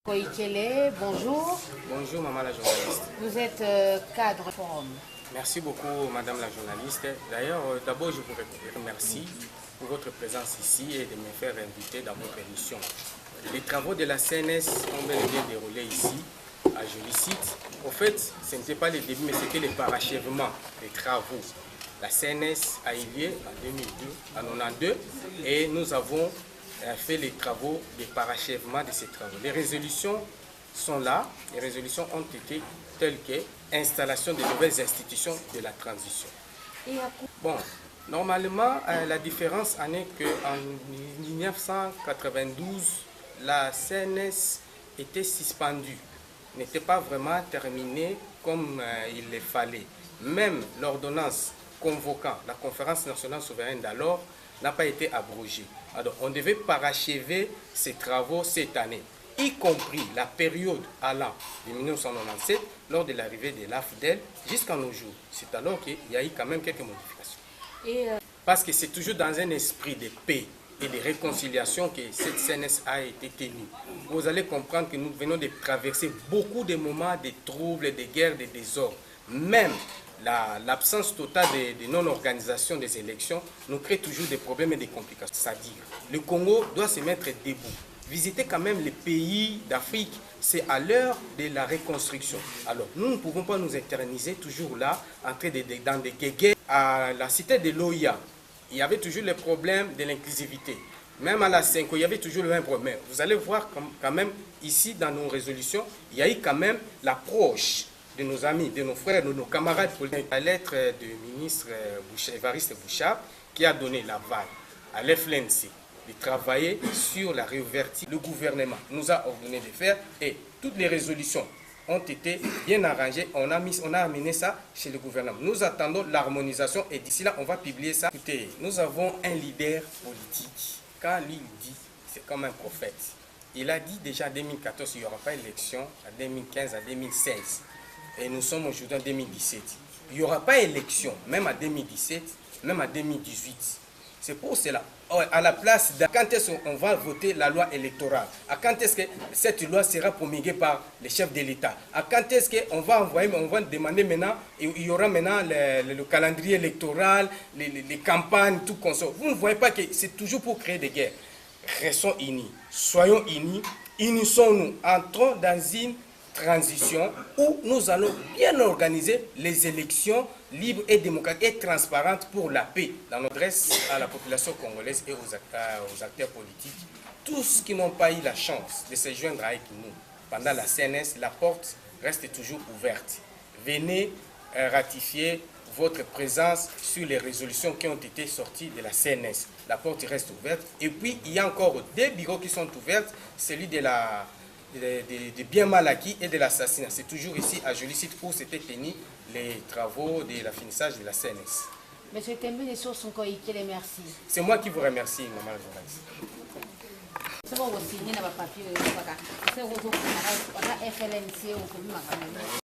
Koikele, bonjour. Bonjour, maman la journaliste. Vous êtes cadre forum. Merci beaucoup, madame la journaliste. D'ailleurs, d'abord, je vous remercie pour votre présence ici et de me faire inviter dans votre émission. Les travaux de la CNS ont bel et bien déroulé ici, à Jolicite. En fait, ce n'était pas le début, mais c'était le parachèvement des travaux. La CNS a eu lieu en 2002, en 92, et nous avons fait les travaux de parachèvement de ces travaux. Les résolutions sont là. Les résolutions ont été telles que installation de nouvelles institutions de la transition. Bon, normalement, la différence en est qu'en 1992, la CNS était suspendue, n'était pas vraiment terminée comme il le fallait. Même l'ordonnance convoquant la conférence nationale souveraine d'alors n'a pas été abrogée. Alors, on devait parachever ces travaux cette année, y compris la période allant de 1997, lors de l'arrivée de l'AFDEL, jusqu'à nos jours. C'est alors qu'il y a eu quand même quelques modifications. Parce que c'est toujours dans un esprit de paix et de réconciliation que cette CNS a été tenue. Vous allez comprendre que nous venons de traverser beaucoup de moments de troubles, de guerres, de désordres. Même l'absence totale de non-organisation des élections nous crée toujours des problèmes et des complications. C'est-à-dire, le Congo doit se mettre debout. Visiter quand même les pays d'Afrique, c'est à l'heure de la reconstruction. Alors, nous ne pouvons pas nous éterniser toujours là, entrer dans des guéguerres. À la cité de l'OIA, il y avait toujours le problème de l'inclusivité. Même à la 5, il y avait toujours le même problème. Vous allez voir quand même ici, dans nos résolutions, il y a eu quand même l'approche de nos amis, de nos frères, de nos camarades politiques. La lettre du ministre Évariste Bouchard qui a donné l'aval à l'FLNC de travailler sur la réouverture. Le gouvernement nous a ordonné de faire et toutes les résolutions ont été bien arrangées. On a amené ça chez le gouvernement. Nous attendons l'harmonisation et d'ici là, on va publier ça. Écoutez, nous avons un leader politique. Quand lui dit, c'est comme un prophète. Il a dit déjà en 2014 qu'il n'y aura pas d'élection, en 2015, en 2016. Et nous sommes aujourd'hui en 2017. Il n'y aura pas d'élection, même en 2017, même en 2018. C'est pour cela, à la place de quand est-ce qu'on va voter la loi électorale, à quand est-ce que cette loi sera promulguée par les chefs de l'État, à quand est-ce qu'on va envoyer, on va demander maintenant, il y aura maintenant le calendrier électoral, les campagnes, tout comme ça. Vous ne voyez pas que c'est toujours pour créer des guerres. Restons unis, soyons unis, unissons-nous, entrons dans une transition où nous allons bien organiser les élections libres et démocratiques et transparentes pour la paix. Dans notre adresse à la population congolaise et aux acteurs politiques, tous qui n'ont pas eu la chance de se joindre avec nous pendant la CNS, la porte reste toujours ouverte. Venez ratifier votre présence sur les résolutions qui ont été sorties de la CNS. La porte reste ouverte. Et puis, il y a encore deux bureaux qui sont ouverts, celui de bien mal acquis et de l'assassinat. C'est toujours ici à Jolicite où s'étaient tenus les travaux de l'affinissage de la CNS. Monsieur Tembe, les sources sont Koikele, merci. C'est moi qui vous remercie, maman la journaliste. C'est bon, vous signez dans votre papier. C'est bon, vous FLNC, vous pouvez